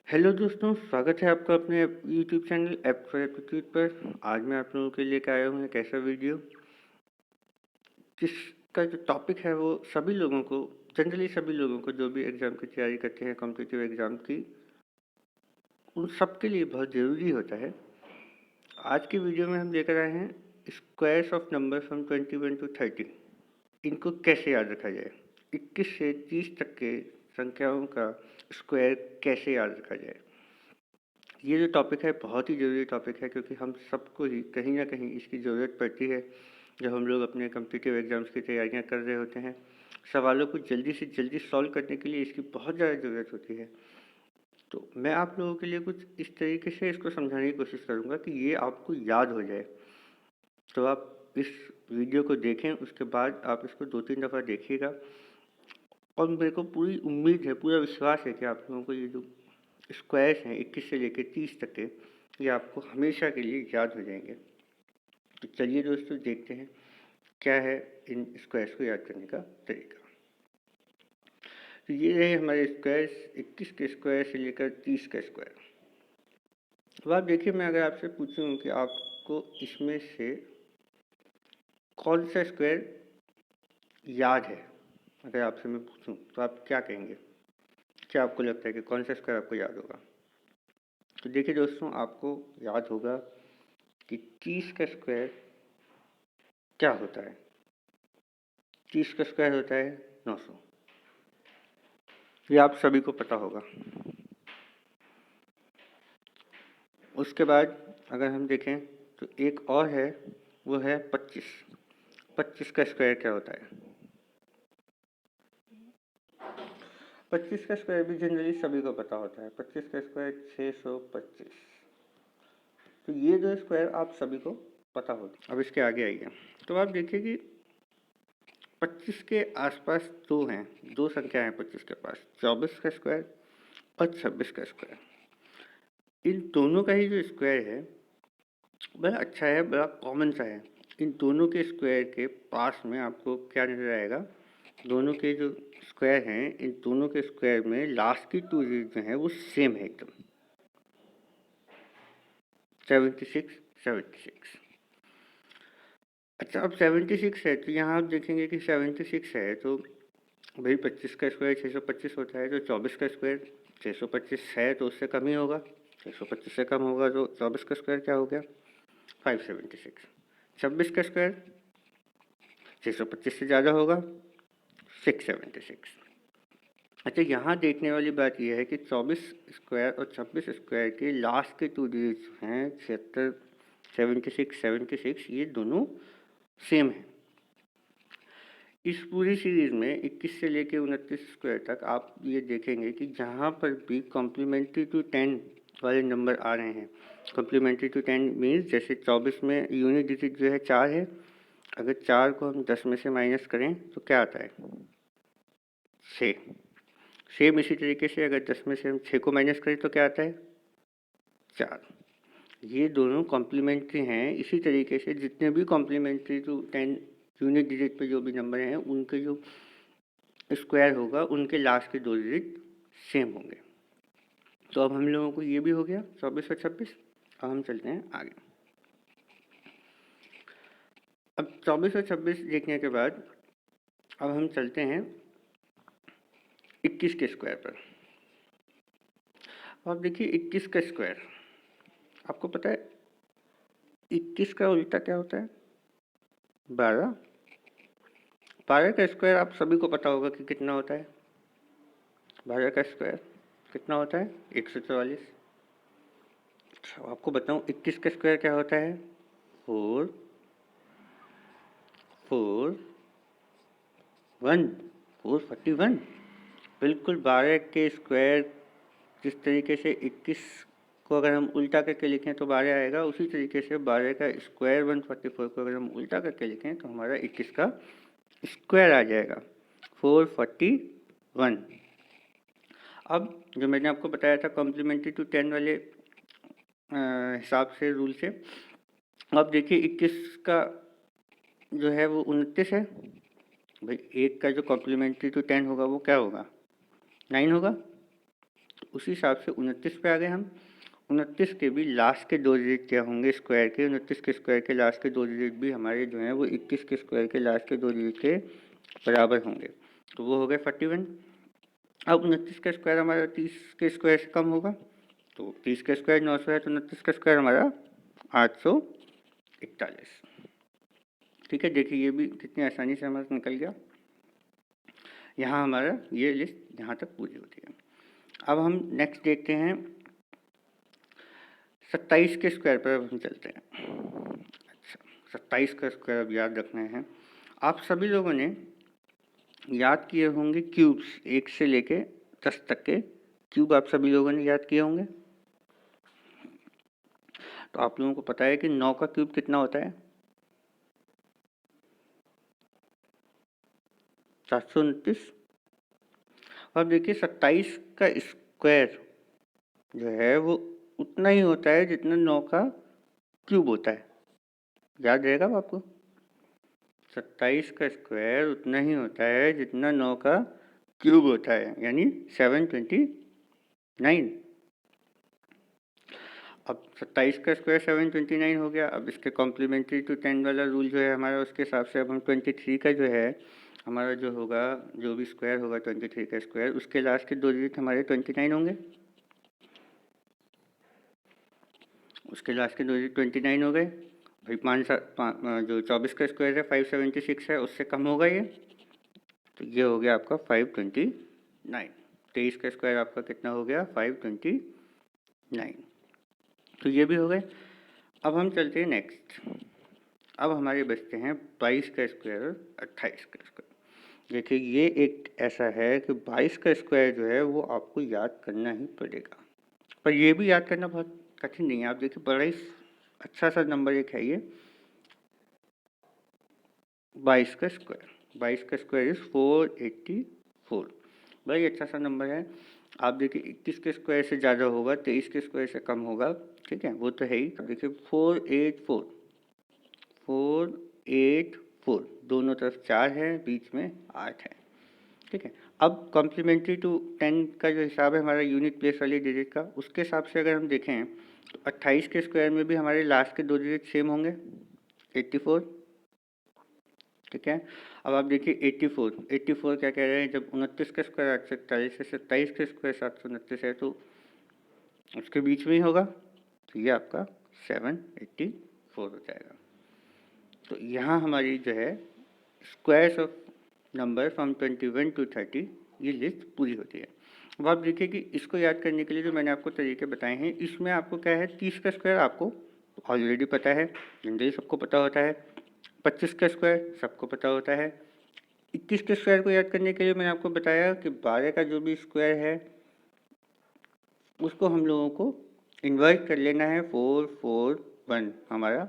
Hello दोस्तों, स्वागत है आपका अपने YouTube channel app for aptitude पर। आज मैं आप लोगों के लिए लेकर आया हूँ एक ऐसा वीडियो जिसका जो टॉपिक है वो सभी लोगों को, जनरली सभी लोगों को जो भी एग्ज़ाम की तैयारी करते हैं, कॉम्पिटिटिव एग्ज़ाम की, उन सब के लिए बहुत ज़रूरी होता है। आज की वीडियो में हम लेकर आए हैं squares of number from 21 to 30। इनको कैसे याद रखा जाए, 21 से 30 तक के संख्याओं का स्क्वायर कैसे याद रखा जाए। ये जो टॉपिक है बहुत ही ज़रूरी टॉपिक है, क्योंकि हम सबको ही कहीं ना कहीं इसकी ज़रूरत पड़ती है जब हम लोग अपने कॉम्पिटिटिव एग्ज़ाम्स की तैयारियां कर रहे होते हैं। सवालों को जल्दी से जल्दी सॉल्व करने के लिए इसकी बहुत ज़्यादा ज़रूरत होती है। तो मैं आप लोगों के लिए कुछ इस तरीके से इसको समझाने की कोशिश करूँगा कि ये आपको याद हो जाए। तो आप इस वीडियो को देखें, उसके बाद आप इसको 2-3 दफ़ा देखिएगा, और मेरे को पूरी उम्मीद है, पूरा विश्वास है कि आप लोगों को ये जो स्क्वायर्स हैं 21 से लेकर 30 तक के, ये आपको हमेशा के लिए याद हो जाएंगे। तो चलिए दोस्तों, देखते हैं क्या है इन स्क्वायर्स को याद करने का तरीका। तो ये रहे हमारे स्क्वायर्स, 21 के स्क्वायर से लेकर 30 का स्क्वायर। अब आप देखिए, मैं अगर आपसे पूछूं कि आपको इसमें से कौन सा स्क्वायर याद है, अगर आपसे मैं पूछूं तो आप क्या कहेंगे? क्या आपको लगता है कि कौन सा स्क्वायर आपको याद होगा? तो देखिए दोस्तों, आपको याद होगा कि 30 का स्क्वायर क्या होता है। 30 का स्क्वायर होता है 900। ये आप सभी को पता होगा। उसके बाद अगर हम देखें तो एक और है, वो है 25। 25 का स्क्वायर क्या होता है? 25 का स्क्वायर भी जनरली सभी को पता होता है। 25 का स्क्वायर 625। तो ये जो स्क्वायर आप सभी को पता होता है। अब इसके आगे आइए, तो आप देखिए कि 25 के आसपास दो हैं, दो संख्या हैं 25 के पास, 24 का स्क्वायर और 26 का स्क्वायर। इन दोनों का ही जो स्क्वायर है बड़ा अच्छा है, बड़ा कॉमन सा है। इन दोनों के स्क्वायर के पास में आपको क्या नजर आएगा? दोनों के जो स्क्वायर हैं, इन दोनों के स्क्वायर में लास्ट की 2 डिजिट जो है वो सेम है एकदम, 76 76। अच्छा, अब 76 है तो यहाँ आप देखेंगे कि 76 है तो भाई 25 का स्क्वायर 625 होता है, तो 24 का स्क्वायर 625 है तो उससे कम ही होगा। 625 से कम होगा तो 24 का स्क्वायर क्या हो गया? 576। 26 का स्क्वायर 625 से ज़्यादा होगा, 676। अच्छा, यहाँ देखने वाली बात यह है कि 24 स्क्वायर और 26 स्क्वायर के लास्ट के 2 डिजिट्स हैं 76, 76, 76, ये दोनों सेम हैं। इस पूरी सीरीज में 21 से लेकर 29 स्क्वायर तक आप ये देखेंगे कि जहाँ पर भी कॉम्प्लीमेंट्री टू 10 वाले नंबर आ रहे हैं, कॉम्प्लीमेंट्री टू 10 मीन्स जैसे 24 में यूनिट डिजिट जो है 4 है, अगर 4 को हम 10 में से माइनस करें तो क्या आता है? 6। सेम इसी तरीके से अगर 10 में से हम 6 को माइनस करें तो क्या आता है? 4। ये दोनों कॉम्प्लीमेंट्री हैं। इसी तरीके से जितने भी कॉम्प्लीमेंट्री टू 10 यूनिट डिजिट पे जो भी नंबर हैं, उनके जो स्क्वायर होगा उनके लास्ट के 2 डिजिट सेम होंगे। तो अब हम लोगों को ये भी हो गया 24 और 26। अब हम चलते हैं आगे। अब 24 और 26 देखने के बाद अब हम चलते हैं 21 के स्क्वायर पर। अब देखिए 21 का स्क्वायर, आपको पता है 21 का उल्टा क्या होता है? 12। 12 का स्क्वायर आप सभी को पता होगा कि कितना होता है। 12 का स्क्वायर कितना होता है? 144। आपको बताऊं 21 का स्क्वायर क्या होता है? 4 4 1 441। बिल्कुल 12 के स्क्वायर जिस तरीके से 21 को अगर हम उल्टा करके लिखें तो 12 आएगा, उसी तरीके से 12 का स्क्वायर 144 को अगर हम उल्टा करके लिखें तो हमारा 21 का स्क्वायर आ जाएगा 441। अब जो मैंने आपको बताया था कॉम्प्लीमेंट्री टू 10 वाले हिसाब से, रूल से, अब देखिए 21 का जो है वो 29 है। भाई एक का जो कॉम्प्लीमेंट्री टू 10 होगा वो क्या होगा? 9 होगा। तो उसी हिसाब से 29 पे आ गए हम। 29 के भी लास्ट के 2 डिजिट क्या होंगे स्क्वायर के, 29 के स्क्वायर के लास्ट के 2 डिजिट भी हमारे जो हैं वो 21 के स्क्वायर के लास्ट के 2 डिजिट के बराबर होंगे। तो वो हो गए 41। अब 29 का स्क्वायर हमारा 30 के स्क्वायर से कम होगा, तो 30 का स्क्वायर 900 है, तो 29 का स्क्वायर हमारा 841। ठीक है, देखिए ये भी कितनी आसानी से हमारा निकल गया। यहाँ हमारा ये लिस्ट यहाँ तक पूरी होती है। अब हम नेक्स्ट देखते हैं 27 के स्क्वायर पर अब हम चलते हैं। अच्छा, 27 का स्क्वायर अब याद रखना है। आप सभी लोगों ने याद किए होंगे क्यूब्स, 1 से लेके 10 तक के क्यूब आप सभी लोगों ने याद किए होंगे। तो आप लोगों को पता है कि 9 का क्यूब कितना होता है? 729। और देखिए 27 का स्क्वायर जो है वो उतना ही होता है जितना 9 का क्यूब होता है। याद रहेगा आपको? 27 का स्क्वायर उतना ही होता है जितना 9 का क्यूब होता है, यानी 729। अब 27 का स्क्वायर 729 हो गया। अब इसके कॉम्प्लीमेंट्री टू 10 वाला रूल जो है हमारा, उसके हिसाब से अब हम 23 का जो है हमारा जो होगा, जो भी स्क्वायर होगा 23 का स्क्वायर, उसके लास्ट के 2 डिजिट हमारे 29 होंगे। उसके लास्ट के 2 डिजिट 29 हो गए भाई। जो 24 का स्क्वायर है 576 है, उससे कम होगा ये, तो ये हो गया आपका 529। 23 का स्क्वायर आपका कितना हो गया? 529। तो ये भी हो गए। अब हम चलते हैं नेक्स्ट। अब हमारे बचते हैं 22 का स्क्वायर और 28 का स्क्वायर। देखिए ये एक ऐसा है कि 22 का स्क्वायर जो है वो आपको याद करना ही पड़ेगा, पर ये भी याद करना बहुत कठिन नहीं है। आप देखिए बड़ा ही अच्छा सा नंबर एक है ये 22 का स्क्वायर। 22 का स्क्वायर इज 484। बड़ा ही अच्छा सा नंबर है। आप देखिए 21 के स्क्वायर से ज़्यादा होगा, 23 के स्क्वायर से कम होगा, ठीक है, वो तो है ही। देखिए 484 दोनों तरफ 4 है, बीच में 8 है, ठीक है। अब कॉम्प्लीमेंट्री टू 10 का जो हिसाब है हमारा यूनिट प्लेस वाली डिजिट का, उसके हिसाब से अगर हम देखें तो 28 के स्क्वायर में भी हमारे लास्ट के 2 डिजिट सेम होंगे, 84, ठीक है। अब आप देखिए 84 क्या कह रहे हैं, जब 29 का स्क्वायर 841 है, 27 का स्क्वायर 729 है, तो उसके बीच में ही होगा, तो ये आपका 784 हो जाएगा। तो यहाँ हमारी जो है squares of number from 21 to 30 ये लिस्ट पूरी होती है। अब आप देखिए कि इसको याद करने के लिए जो मैंने आपको तरीके बताए हैं, इसमें आपको क्या है, 30 का स्क्वायर आपको ऑलरेडी पता है, जनरली सबको पता होता है। 25 का स्क्वायर सबको पता होता है। 21 के स्क्वायर को याद करने के लिए मैंने आपको बताया कि 12 का जो भी स्क्वायर है उसको हम लोगों को इन्वर्ट कर लेना है, 441 हमारा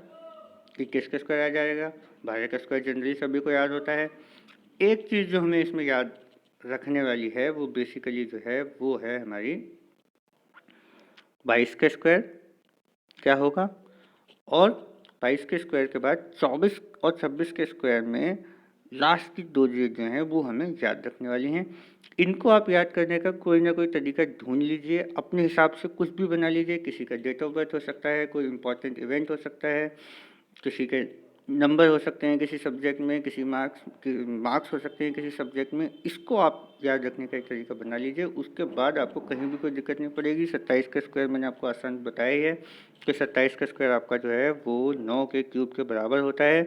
21 का स्क्वायर आ जाएगा। 12 का स्क्वायर जनरली सभी को याद होता है। एक चीज़ जो हमें इसमें याद रखने वाली है वो बेसिकली जो है वो है हमारी 22 का स्क्वायर क्या होगा, और 22 के स्क्वायर के बाद 24 और 26 के स्क्वायर में लास्ट की 2 डिजिट जो हैं वो हमें याद रखने वाली हैं। इनको आप याद करने का कोई ना कोई तरीका ढूंढ लीजिए, अपने हिसाब से कुछ भी बना लीजिए। किसी का डेट ऑफ बर्थ हो सकता है, कोई इम्पोर्टेंट इवेंट हो सकता है, किसी के नंबर हो सकते हैं किसी सब्जेक्ट में, किसी मार्क्स हो सकते हैं किसी सब्जेक्ट में। इसको आप याद रखने का एक तरीका बना लीजिए, उसके बाद आपको कहीं भी कोई दिक्कत नहीं पड़ेगी। 27 का स्क्वायर मैंने आपको आसान बताया ही है कि 27 का स्क्वायर आपका जो है वो 9 के क्यूब के बराबर होता है।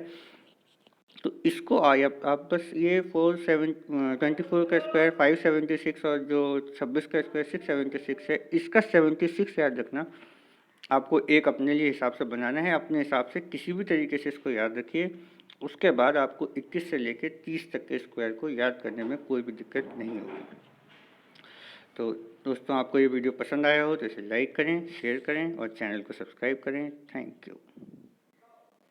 तो इसको आप बस ये 24 का स्क्वायर 576 और जो 26 का स्क्वायर 676 है, इसका 76 याद रखना। आपको एक अपने लिए हिसाब से बनाना है, अपने हिसाब से किसी भी तरीके से इसको याद रखिए। उसके बाद आपको 21 से लेकर 30 तक के स्क्वायर को याद करने में कोई भी दिक्कत नहीं होगी। तो दोस्तों, आपको ये वीडियो पसंद आया हो तो इसे लाइक करें, शेयर करें और चैनल को सब्सक्राइब करें। Thank you.